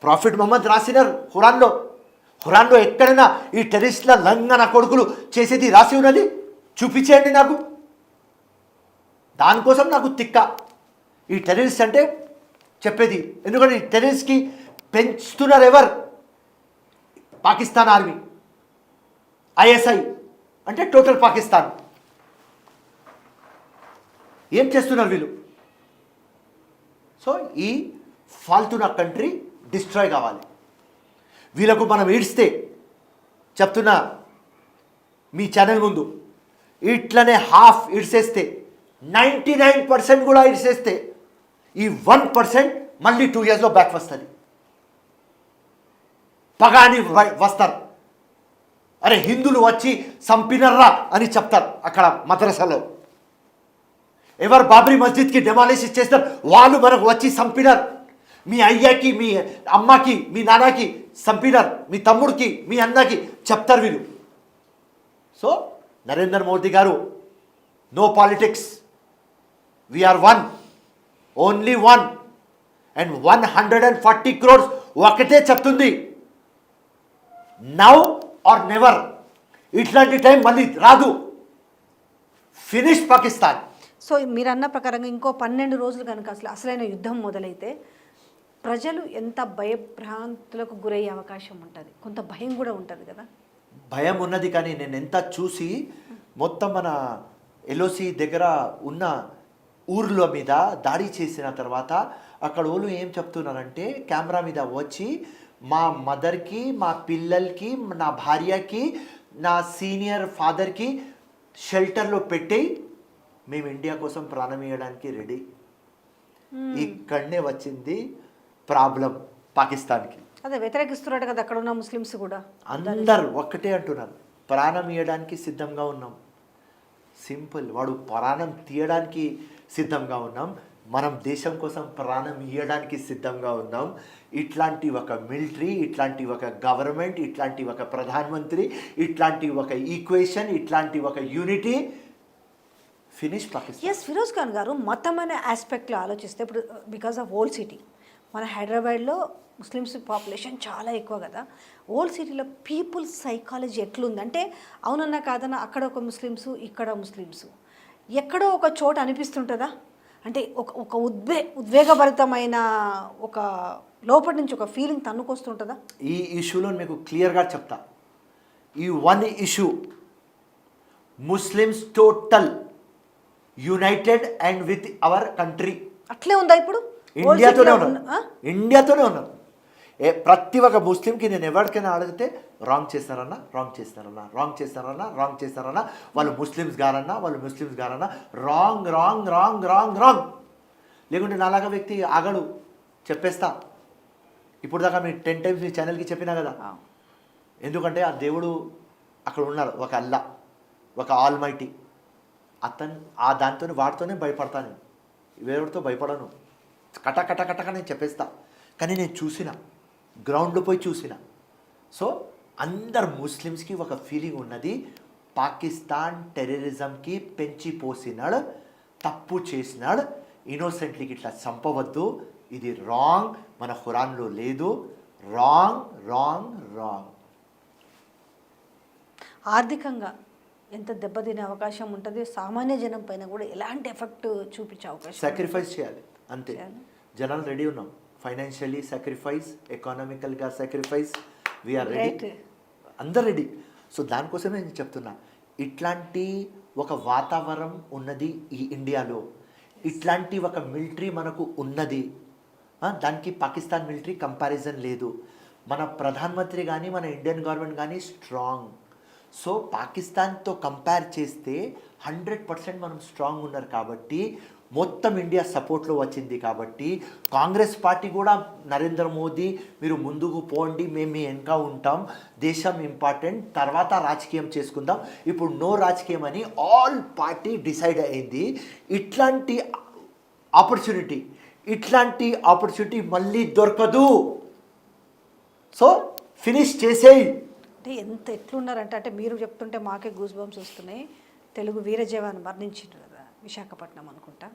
ప్రాఫిట్ మొహమ్మద్ రాసినారు ఖురాన్లో ఎక్కడైనా ఈ టెర్రరిస్టుల లంగన కొడుకులు చేసేది రాసి ఉన్నది చూపించేయండి నాకు. దానికోసం నాకు తిక్క. ఈ టెర్రరిస్ట్ అంటే చెప్పేది, ఎందుకంటే ఈ టెర్రరిస్ట్కి పెంచుతున్నారు ఎవరు? పాకిస్తాన్ ఆర్మీ, ఐఎస్ఐ అంటే టోటల్ పాకిస్తాన్. ఏం చేస్తున్నారు వీళ్ళు? సో ఈ ఫాల్తున్న కంట్రీ డిస్ట్రాయ్ కావాలి. వీళ్ళకు మనం ఈడ్స్తే, చెప్తున్నా మీ ఛానల్ ముందు, ఇట్లనే హాఫ్ ఇడ్సేస్తే 99% కూడా ఇడ్సేస్తే ఈ 1% మళ్ళీ 2 yearsలో బ్యాక్ వస్తుంది. పగాని వస్తారు. అరే హిందువులు వచ్చి సంపినర్రా అని చెప్తారు అక్కడ మద్రసాలో. ఎవరు బాబ్రీ మస్జిద్కి డెమాలిష్ చేస్తారు, వాళ్ళు మనకు వచ్చి సంపినారు. మీ అయ్యకి, మీ అమ్మకి, మీ నాన్నకి సంపినారు, మీ తమ్ముడికి, మీ అన్నకి చెప్తారు వీళ్ళు. So Narendra Modi garu, no politics, we are one, only one, and 140 crores ఒకటే చెప్తుంది, నౌ ఆర్ నెవర్. ఇట్లాంటి టైం మళ్ళీ రాదు. ఫినిష్ పాకిస్తాన్. సో మీరు అన్న ప్రకారంగా ఇంకో 12 రోజులు కనుక అసలైన యుద్ధం మొదలైతే ప్రజలు ఎంత భయభ్రాంతులకు గురయ్యే అవకాశం ఉంటుంది? కొంత భయం కూడా ఉంటుంది కదా? భయం ఉన్నది, కానీ నేను ఎంత చూసి మొత్తం మన ఎల్ఓసి దగ్గర ఉన్న ఊర్ల మీద దాడి చేసిన తర్వాత అక్కడ వాళ్ళు ఏం చెప్తున్నారంటే, కెమెరా మీద వచ్చి మా మదర్కి, మా పిల్లలకి, నా భార్యకి, నా సీనియర్ ఫాదర్కి షెల్టర్లో పెట్టి మేము ఇండియా కోసం ప్రాణం ఇవ్వడానికి రెడీ. ఇక్కడనే వచ్చింది ప్రాబ్లం పాకిస్తాన్కి. అదే వ్యతిరేకిస్తున్నట్టు కదా అక్కడ ఉన్న ముస్లిమ్స్ కూడా. అందరు ఒక్కటే అంటున్నారు, ప్రాణం ఇవ్వడానికి సిద్ధంగా ఉన్నాం. సింపుల్. వాడు ప్రాణం తీయడానికి సిద్ధంగా ఉన్నాం, మనం దేశం కోసం ప్రాణం ఇవ్వడానికి సిద్ధంగా ఉన్నాం. ఇట్లాంటి ఒక మిలిటరీ, ఇట్లాంటి ఒక గవర్నమెంట్, ఇట్లాంటి ఒక ప్రధానమంత్రి, ఇట్లాంటి ఒక ఈక్వేషన్, ఇట్లాంటి ఒక unity, finish Pakistan. S Firoz Khan garu, మతం అనే ఆస్పెక్ట్లో ఆలోచిస్తే ఇప్పుడు బికాస్ ఆఫ్ ఓల్డ్ సిటీ, మన హైదరాబాద్లో ముస్లిమ్స్ పాపులేషన్ చాలా ఎక్కువ కదా. ఓల్డ్ సిటీలో పీపుల్ సైకాలజీ ఎట్లుంది అంటే, అవునన్నా కాదన్నా అక్కడ ఒక ముస్లిమ్స్, ఇక్కడ ముస్లిమ్స్, ఎక్కడో ఒక చోట అనిపిస్తుంటుందా అంటే ఒక ఉద్వేగభరితమైన ఒక లోపటి నుంచి ఒక ఫీలింగ్ తన్నుకొస్తుంటుందా? ఈ ఇష్యూలో మీకు క్లియర్గా చెప్తా. ఈ one issue, Muslims total United and with our country. అట్లే ఉందా ఇప్పుడు? ఇండియాతోనే ఉన్నారు. ప్రతి ఒక్క ముస్లింకి నేను ఎవరికైనా అడిగితే రాంగ్ చేస్తారన్నా, రాంగ్ చేస్తారన్నా, రాంగ్ చేస్తారన్నా, రాంగ్ చేస్తారన్నా, వాళ్ళు ముస్లిమ్స్ గారన్నా, వాళ్ళు ముస్లిమ్స్ గారన్నా, wrong wrong wrong wrong wrong. లేకుంటే నాలాగా వ్యక్తి ఆగడు, చెప్పేస్తా. ఇప్పుడు దాకా మీరు 10 times మీ ఛానల్కి చెప్పినా కదా. ఎందుకంటే ఆ దేవుడు అక్కడ ఉన్నారు, ఒక అల్లా, ఒక ఆల్మైటీ. అతను ఆ దాంతో వాటితోనే భయపడతాను, వేరేతో భయపడను. కట కట కటక నేను చెప్పేస్తా. కానీ నేను చూసిన, గ్రౌండ్లో పోయి చూసిన. సో అందరు ముస్లిమ్స్కి ఒక ఫీలింగ్ ఉన్నది, పాకిస్తాన్ టెర్రరిజంకి పెంచి పోసినాడు, తప్పు చేసినాడు, ఇన్నోసెంట్లీకి ఇట్లా చంపవద్దు, ఇది రాంగ్, మన ఖురాన్లో లేదు, రాంగ్ రాంగ్ రాంగ్. ఆర్థికంగా ఎంత దెబ్బతినే అవకాశం ఉంటుంది, సామాన్య జనం పైన కూడా ఎలాంటి ఎఫెక్ట్ చూపించే అవకాశం? సాక్రిఫైస్ చేయాలి అంతే. జనాలు రెడీ ఉన్నాం, ఫైనాన్షియలీ సాక్రిఫైస్, ఎకానమికల్గా సాక్రిఫైస్, వీఆర్ రెడీ, అందరు రెడీ. సో దానికోసమే నేను చెప్తున్నా, ఇట్లాంటి ఒక వాతావరణం ఉన్నది ఈ ఇండియాలో, ఇట్లాంటి ఒక మిలిటరీ మనకు ఉన్నది. దానికి పాకిస్తాన్ మిలిటరీ కంపారిజన్ లేదు. మన ప్రధానమంత్రి కానీ మన ఇండియన్ గవర్నమెంట్ కానీ స్ట్రాంగ్. సో పాకిస్తాన్తో కంపేర్ చేస్తే 100% మనం స్ట్రాంగ్ ఉన్నారు కాబట్టి, మొత్తం ఇండియా సపోర్ట్లో వచ్చింది కాబట్టి, కాంగ్రెస్ పార్టీ కూడా నరేంద్ర మోదీ మీరు ముందుకు పోండి, మేము మీ వెనక ఉంటాం, దేశం ఇంపార్టెంట్, తర్వాత రాజకీయం చేసుకుందాం, ఇప్పుడు నో రాజకీయం అని ఆల్ పార్టీ డిసైడ్ అయింది. ఇట్లాంటి ఆపర్చునిటీ, ఇట్లాంటి ఆపర్చునిటీ మళ్ళీ దొరకదు. సో ఫినిష్ చేసేయి. అంటే ఎంత ఎట్లున్నారంటే అంటే మీరు చెప్తుంటే మాకే గూస్ బంప్స్ వస్తున్నాయి. తెలుగు వీర జవాన్ మరణించారు కదా విశాఖపట్నం అనుకుంటా.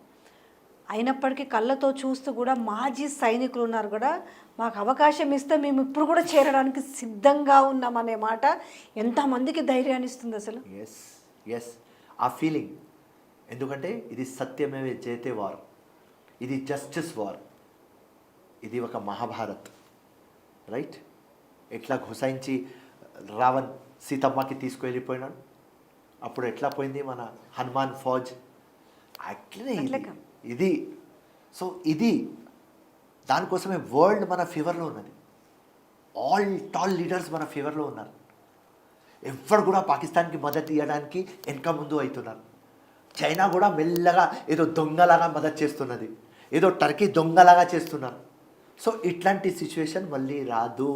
అయినప్పటికీ కళ్ళతో చూస్తూ కూడా మాజీ సైనికులు ఉన్నారు కూడా మాకు అవకాశం ఇస్తే మేము ఇప్పుడు కూడా చేరడానికి సిద్ధంగా ఉన్నామనే మాట ఎంతమందికి ధైర్యాన్ని ఇస్తుంది అసలు. ఎస్ ఎస్ ఆ ఫీలింగ్. ఎందుకంటే ఇది సత్యమేవ జయతే వార్, ఇది జస్టిస్ వార్, ఇది ఒక మహాభారత్. రైట్? ఎట్లా ఘుసాయించి రావణ్ సీతమ్మకి తీసుకువెళ్ళిపోయినాడు, అప్పుడు ఎట్లా పోయింది మన హనుమాన్ ఫౌజ్, అట్లనే ఇది. సో ఇది దానికోసమే వరల్డ్ మన ఫేవర్లో ఉన్నది. ఆల్ టాల్ లీడర్స్ మన ఫేవర్లో ఉన్నారు. ఎవరు కూడా పాకిస్తాన్కి మద్దతు ఇవ్వడానికి వెనక ముందు అవుతున్నారు. చైనా కూడా మెల్లగా ఏదో దొంగలాగా మద్దతు చేస్తున్నది, ఏదో టర్కీ దొంగలాగా చేస్తున్నారు. సో ఇట్లాంటి సిచ్యువేషన్ మళ్ళీ రాదు.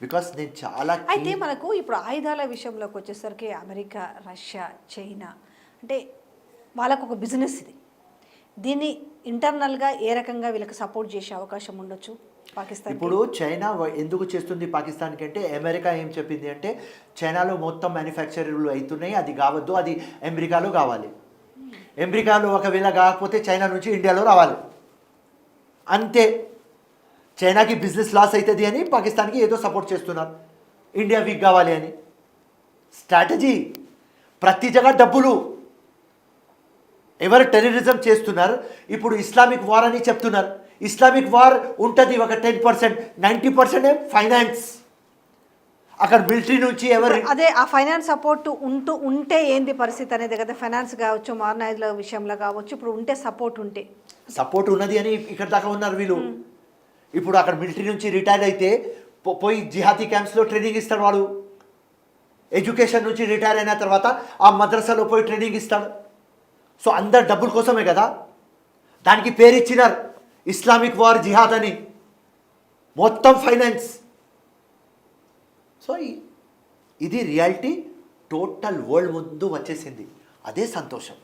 బికాస్ నేను చాలా అయితే మనకు ఇప్పుడు ఆయుధాల విషయంలోకి వచ్చేసరికి అమెరికా, రష్యా, చైనా అంటే వాళ్ళకు ఒక బిజినెస్ ఇది. దీన్ని ఇంటర్నల్గా ఏ రకంగా వీళ్ళకి సపోర్ట్ చేసే అవకాశం ఉండొచ్చు పాకిస్తాన్? ఇప్పుడు చైనా ఎందుకు చేస్తుంది పాకిస్తాన్కి అంటే, అమెరికా ఏం చెప్పింది అంటే చైనాలో మొత్తం మ్యానుఫ్యాక్చర్లు అవుతున్నాయి, అది కావద్దు, అది అమెరికాలో కావాలి. అమెరికాలో ఒకవేళ కాకపోతే చైనా నుంచి ఇండియాలో రావాలి, అంతే. చైనాకి బిజినెస్ లాస్ అవుతుంది అని పాకిస్తాన్కి ఏదో సపోర్ట్ చేస్తున్నారు, ఇండియా వీక్ కావాలి అని. స్ట్రాటజీ. ప్రతి జగ డబ్బులు. ఎవరు టెర్రరిజం చేస్తున్నారు, ఇప్పుడు ఇస్లామిక్ వార్ అని చెప్తున్నారు. ఇస్లామిక్ వార్ ఉంటుంది ఒక 10%, 90% ఫైనాన్స్. అక్కడ మిలిటరీ నుంచి ఎవరు అదే ఆ ఫైనాన్స్ సపోర్ట్ ఉంటే ఏంది పరిస్థితి అనేది కదా. ఫైనాన్స్ కావచ్చు, మారణాయుధుల విషయంలో కావచ్చు, ఇప్పుడు ఉంటే సపోర్ట్ ఉన్నది అని ఇక్కడ దాకా ఉన్నారు వీళ్ళు. ఇప్పుడు అక్కడ మిలిటరీ నుంచి రిటైర్ అయితే పోయి జిహాదీ క్యాంప్స్లో ట్రైనింగ్ ఇస్తాడు వాడు. ఎడ్యుకేషన్ నుంచి రిటైర్ అయిన తర్వాత ఆ మద్రసాలో పోయి ట్రైనింగ్ ఇస్తాడు. సో అందరు డబ్బుల కోసమే కదా. దానికి పేరు ఇచ్చినారు ఇస్లామిక్ వార్ జిహాద్ అని. మొత్తం ఫైనాన్స్. సో ఇది రియాలిటీ టోటల్ వరల్డ్ ముందు వచ్చేసింది. అదే సంతోషం.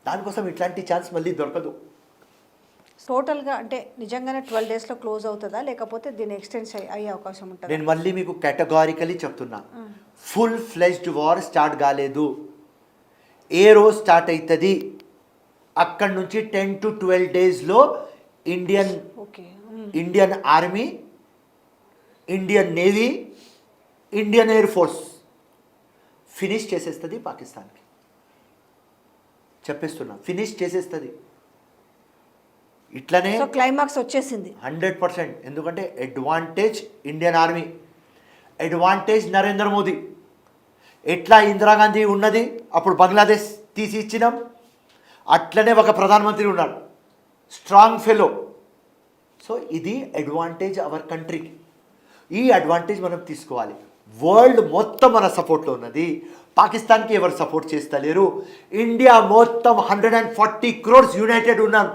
దానికోసం ఇట్లాంటి ఛాన్స్ మళ్ళీ దొరకదు. టోటల్గా అంటే నిజంగానే 12 daysలో క్లోజ్ అవుతుందా, లేకపోతే దీన్ని ఎక్స్టెండ్ అయ్యే అవకాశం ఉంటుంది? నేను మళ్ళీ మీకు కేటగారికలీ చెప్తున్నా, ఫుల్ ఫ్లెజ్డ్ వార్ స్టార్ట్ కాలేదు. ఏ రోజు స్టార్ట్ అవుతుంది, అక్కడి నుంచి 10 to 12 daysలో Indian army, Indian navy, Indian air force finish చేసేస్తుంది పాకిస్తాన్కి. చెప్పేస్తున్నా, ఫినిష్ చేసేస్తుంది. ఇట్లనే క్లైమాక్స్ వచ్చేసింది 100%. ఎందుకంటే advantage Indian army, advantage Narendra Modi. ఎట్లా ఇందిరాగాంధీ ఉన్నది అప్పుడు బంగ్లాదేశ్ తీసి ఇచ్చినాం, అట్లనే ఒక ప్రధానమంత్రి ఉన్నాడు, స్ట్రాంగ్ ఫెలో. సో ఇది అడ్వాంటేజ్ అవర్ కంట్రీకి. ఈ అడ్వాంటేజ్ మనం తీసుకోవాలి. వరల్డ్ మొత్తం మన సపోర్ట్లో ఉన్నది. పాకిస్తాన్కి ఎవరు సపోర్ట్ చేస్తలేరు. ఇండియా మొత్తం 140 crores యునైటెడ్ ఉన్నాం.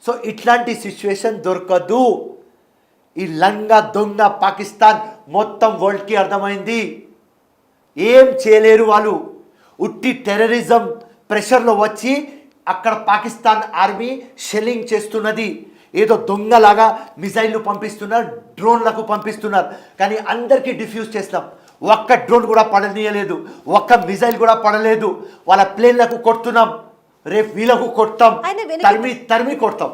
సో ఇట్లాంటి సిచ్యువేషన్ దొరకదు. ఈ లంగా దొంగ పాకిస్తాన్ మొత్తం వరల్డ్కి అర్థమైంది. ఏం చేయలేరు వాళ్ళు. ఉట్టి టెర్రరిజం ప్రెషర్లో వచ్చి అక్కడ పాకిస్తాన్ ఆర్మీ షెల్లింగ్ చేస్తున్నది. ఏదో దొంగలాగా మిసైళ్ళు పంపిస్తున్నారు, డ్రోన్లకు పంపిస్తున్నారు, కానీ అందరికీ డిఫ్యూజ్ చేస్తాం. ఒక్క డ్రోన్ కూడా పడనీయలేదు, ఒక్క మిసైల్ కూడా పడలేదు. వాళ్ళ ప్లేన్లకు కొడుతున్నాం, రేపు వీళ్ళకు కొడతాం, తరిమి కొడతాం.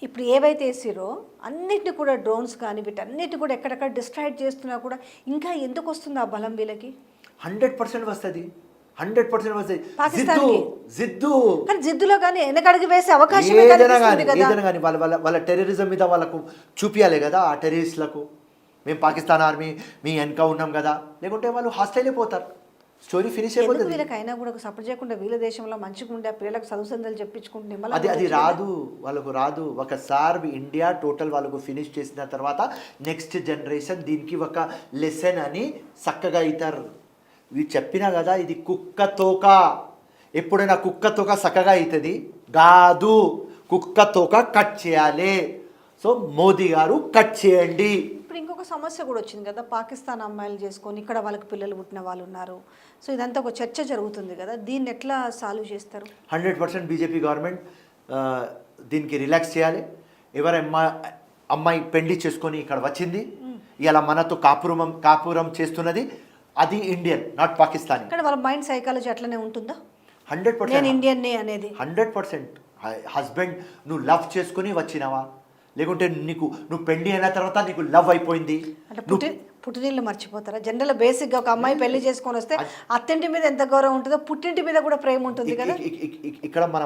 ఇప్పుడు ఏవైతే వేసిరో అన్నిటిని కూడా డ్రోన్స్ కానీ వీటన్నిటి కూడా ఎక్కడెక్కడ డిస్ట్రాక్ట్ చేస్తున్నా కూడా ఇంకా ఎందుకు వస్తుంది ఆ బలం వీళ్ళకి? 100% వస్తుంది, 100% వస్తుంది. జిద్దు కానీ జిద్దులో కానీ వెనకడుగు వేసే అవకాశం ఏదైనా కానీ వాళ్ళ టెర్రరిజం మీద వాళ్ళకు చూపించాలి కదా. ఆ టెర్రరిస్టులకు మేము పాకిస్తాన్ ఆర్మీ మీ వెనక ఉన్నాం కదా, లేకుంటే వాళ్ళు హాస్టైల్ అయిపోతారు, స్టోరీ ఫినిష్ అయిపోతుంది. వీళ్ళకైనా కూడా సపోర్ట్ చేయకుండా వీళ్ళ దేశంలో మంచిగా ఉండే పిల్లలకు చదువు సందలు చెప్పించుకుంటే అది రాదు, వాళ్ళకు రాదు. ఒకసారి ఇండియా టోటల్ వాళ్ళకు ఫినిష్ చేసిన తర్వాత నెక్స్ట్ జనరేషన్ దీనికి ఒక లెసన్ అని చక్కగా అవుతారు. ఇవి చెప్పినా కదా, ఇది కుక్క తోక. ఎప్పుడైనా కుక్క తోక చక్కగా అవుతుంది కాదు, కుక్క తోక కట్ చేయాలి. సో మోదీ గారు కట్ చేయండి. ఇప్పుడు ఇంకొక సమస్య కూడా వచ్చింది కదా, పాకిస్తాన్ అమ్మాయిలు చేసుకొని ఇక్కడ వాళ్ళకి పిల్లలు పుట్టిన వాళ్ళు ఉన్నారు. సో ఇదంతా ఒక చర్చ జరుగుతుంది కదా, దీన్ని ఎట్లా సాల్వ్ చేస్తారు? 100% బీజేపీ గవర్నమెంట్ దీనికి రిలాక్స్ చేయాలి. ఎవరి అమ్మాయి పెళ్లి చేసుకొని ఇక్కడ వచ్చింది, ఇలా మనతో కాపురం చేస్తున్నది, అది ఇండియన్, నాట్ పాకిస్తానీ. కానీ వాళ్ళ మైండ్ సైకాలజీ అట్లనే ఉంటుందా? 100%. నేను ఇండియన్నే అనేది 100%. హస్బెండ్ నువ్వు లవ్ చేసుకుని వచ్చినావా, లేకుంటే నువ్వు పెళ్లి అయిన తర్వాత నీకు లవ్ అయిపోయింది? అంటే పుట్టినీళ్ళు మర్చిపోతారా? జనరల్ బేసిక్గా ఒక అమ్మాయి పెళ్లి చేసుకొని వస్తే అత్తింటి మీద ఎంత గౌరవం ఉంటుందో పుట్టింటి మీద కూడా ప్రేమ ఉంటుంది కదా. ఇక్కడ మన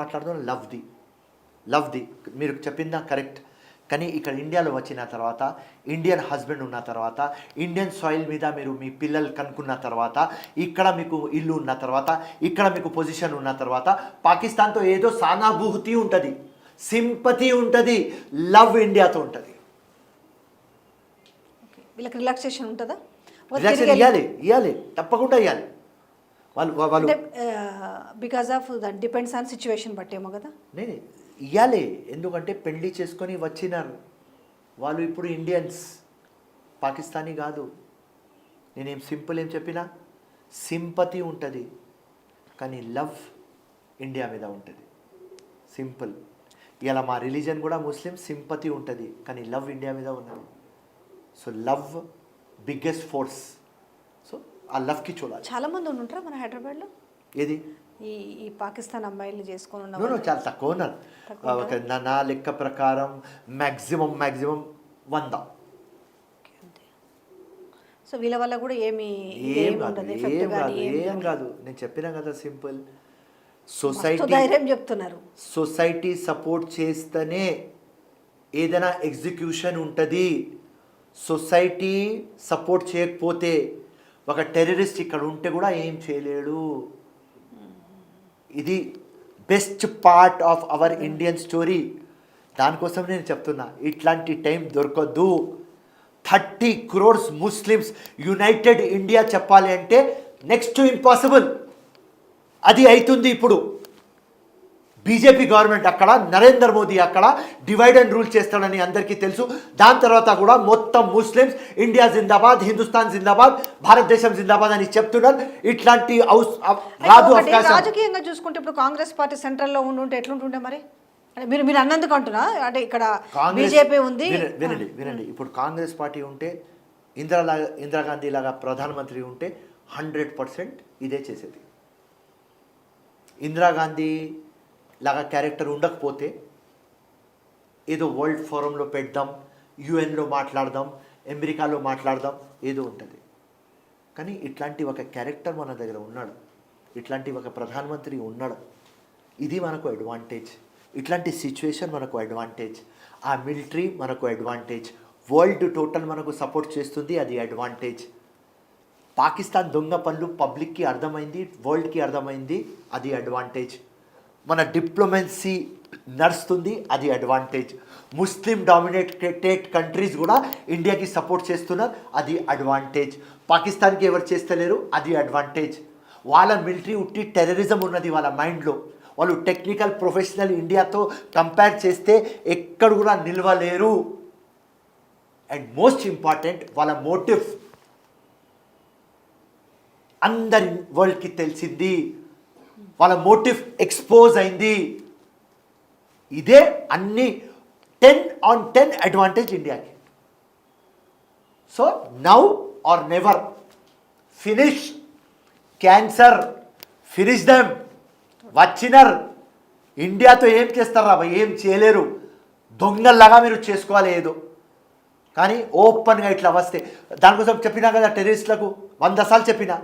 మాట్లాడుతున్న లవ్ది మీరు చెప్పిందా కరెక్ట్. కానీ ఇక్కడ ఇండియాలో వచ్చిన తర్వాత, ఇండియన్ హస్బెండ్ ఉన్న తర్వాత, ఇండియన్ సాయిల్ మీద మీరు మీ పిల్లలు కనుక్కున్న తర్వాత, ఇక్కడ మీకు ఇల్లు ఉన్న తర్వాత, ఇక్కడ మీకు పొజిషన్ ఉన్న తర్వాత, పాకిస్తాన్తో ఏదో సానుభూతి ఉంటుంది, సింపతి ఉంటుంది, లవ్ ఇండియాతో ఉంటుంది. వీళ్ళకి రిలాక్సేషన్ ఉంటుందా? రిలాక్సేషన్ ఇవ్వాలి, తప్పకుండా ఇవ్వాలి. వాళ్ళు because of that depends on situation బట్టేమో కదా. నేను ఇవ్వాలి, ఎందుకంటే పెళ్లి చేసుకొని వచ్చినారు వాళ్ళు, ఇప్పుడు ఇండియన్స్, పాకిస్తానీ కాదు. నేనేం సింపుల్ ఏం చెప్పినా, సింపతి ఉంటుంది కానీ లవ్ ఇండియా మీద ఉంటుంది. సింపుల్. ఇలా మా రిలీజన్ కూడా ముస్లిం, సింపతి ఉంటుంది కానీ లవ్ ఇండియా మీద ఉన్నది. So love biggest force. So ఆ లవ్కి చూడాలి. చాలామంది ఉంటారా మన హైదరాబాద్లో ఏది ఈ పాకిస్తాన్ అమ్మాయిలు చేసుకొని ఉన్న? చాలా తక్కువ ఉన్నారు. నా లెక్క ప్రకారం మ్యాక్సిమం 100. సో వీళ్ళ వల్ల కూడా ఏం కాదు. నేను చెప్పినా కదా, సింపుల్. సొసైటీ ధైర్యం చెప్తున్నారు. సొసైటీ సపోర్ట్ చేస్తేనే ఏదైనా ఎగ్జిక్యూషన్ ఉంటుంది. సొసైటీ సపోర్ట్ చేయకపోతే ఒక టెర్రరిస్ట్ ఇక్కడ ఉంటే కూడా ఏం చేయలేడు. ఇది best part of our Indian story. దానికోసం నేను చెప్తున్నా, ఇట్లాంటి టైం దొరకద్దు. 30 crores ముస్లిమ్స్ యునైటెడ్ ఇండియా చెప్పాలి అంటే నెక్స్ట్ టు ఇంపాసిబుల్. అది అవుతుంది ఇప్పుడు. బీజేపీ గవర్నమెంట్ అక్కడ, నరేంద్ర మోదీ అక్కడ డివైడ్ అండ్ రూల్ చేస్తాడని అందరికీ తెలుసు. దాని తర్వాత కూడా మొత్తం ముస్లిమ్స్ ఇండియా జిందాబాద్, హిందుస్థాన్ జిందాబాద్, భారతదేశం జిందాబాద్ అని చెప్తున్నారు. ఇట్లాంటి రాదు అవకాశం. రాజకీయంగా చూసుకుంటే ఇప్పుడు కాంగ్రెస్ పార్టీ సెంట్రల్లో ఉండుంటే ఎట్లుంటుండే మరి? మీరు అన్నందుకు అంటున్నా, అంటే ఇక్కడ బీజేపీ ఉంది. వినండి, ఇప్పుడు కాంగ్రెస్ పార్టీ ఉంటే, ఇందిరాగాంధీ లాగా ప్రధానమంత్రి ఉంటే 100% ఇదే చేసేది. ఇందిరాగాంధీ లాగా క్యారెక్టర్ ఉండకపోతే ఏదో వరల్డ్ ఫోరంలో పెడదాం, యుఎన్లో మాట్లాడదాం, అమెరికాలో మాట్లాడదాం, ఏదో ఉంటుంది. కానీ ఇట్లాంటి ఒక క్యారెక్టర్ మన దగ్గర ఉన్నాడు, ఇట్లాంటి ఒక ప్రధానమంత్రి ఉన్నాడు. ఇది మనకు అడ్వాంటేజ్. ఇట్లాంటి సిచ్యువేషన్ మనకు అడ్వాంటేజ్. ఆ మిలిటరీ మనకు అడ్వాంటేజ్. వరల్డ్ టోటల్ మనకు సపోర్ట్ చేస్తుంది, అది అడ్వాంటేజ్. పాకిస్తాన్ దొంగ పనులు పబ్లిక్కి అర్థమైంది, వరల్డ్కి అర్థమైంది, అది అడ్వాంటేజ్. మన డిప్లొమసీ నడుస్తుంది, అది అడ్వాంటేజ్. ముస్లిం డామినేటెడ్ కంట్రీస్ కూడా ఇండియాకి సపోర్ట్ చేస్తున్నారు, అది అడ్వాంటేజ్. పాకిస్తాన్కి ఎవరు చేస్తలేరు, అది అడ్వాంటేజ్. వాళ్ళ మిలిటరీ ఉట్టి టెర్రరిజం ఉన్నది వాళ్ళ మైండ్లో. వాళ్ళు టెక్నికల్ ప్రొఫెషనల్ ఇండియాతో కంపేర్ చేస్తే ఎక్కడ కూడా నిలవలేరు. అండ్ మోస్ట్ ఇంపార్టెంట్, వాళ్ళ మోటివ్ అందరి వరల్డ్కి తెలిసింది, వాళ్ళ మోటివ్ ఎక్స్పోజ్ అయింది. ఇదే అన్ని 10/10 అడ్వాంటేజ్ ఇండియాకి. So now or never. Finish cancer, finish them. వచ్చినారు. ఇండియాతో ఏం చేస్తారా? ఏం చేయలేరు. దొంగల్లాగా మీరు చేసుకోవాలి ఏదో. కానీ ఓపెన్గా ఇట్లా వస్తే, దానికోసం చెప్పినా కదా టెర్రరిస్టులకు 100 సార్లు చెప్పినా,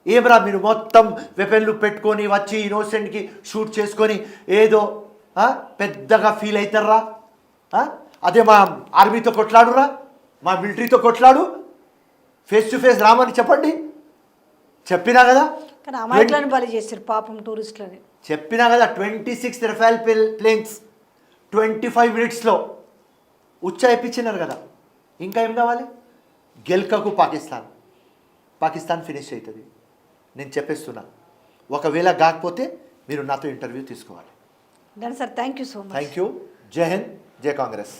ఏమరా మీరు మొత్తం వెపన్లు పెట్టుకొని వచ్చి ఇన్నోసెంట్కి షూట్ చేసుకొని ఏదో పెద్దగా ఫీల్ అవుతారా? అదే మా ఆర్మీతో కొట్లాడురా, మా మిలిటరీతో కొట్లాడు, ఫేస్ టు ఫేస్ రామని చెప్పండి. చెప్పినా కదా, కానీ అమాయకులను బలి చేశారు పాపం టూరిస్టులని. చెప్పినా కదా, 26 రఫేల్ ప్లేన్స్ 25 minutesలో ఇప్పించినారు కదా. ఇంకా ఏం కావాలి? గెల్కకు పాకిస్తాన్ ఫినిష్ అవుతుంది. నేను చెప్పేస్తున్నా. ఒకవేళ కాకపోతే మీరు నాతో ఇంటర్వ్యూ తీసుకోవాలి. Done sir, thank you so much. Thank you. జై హింద్, జై కాంగ్రెస్.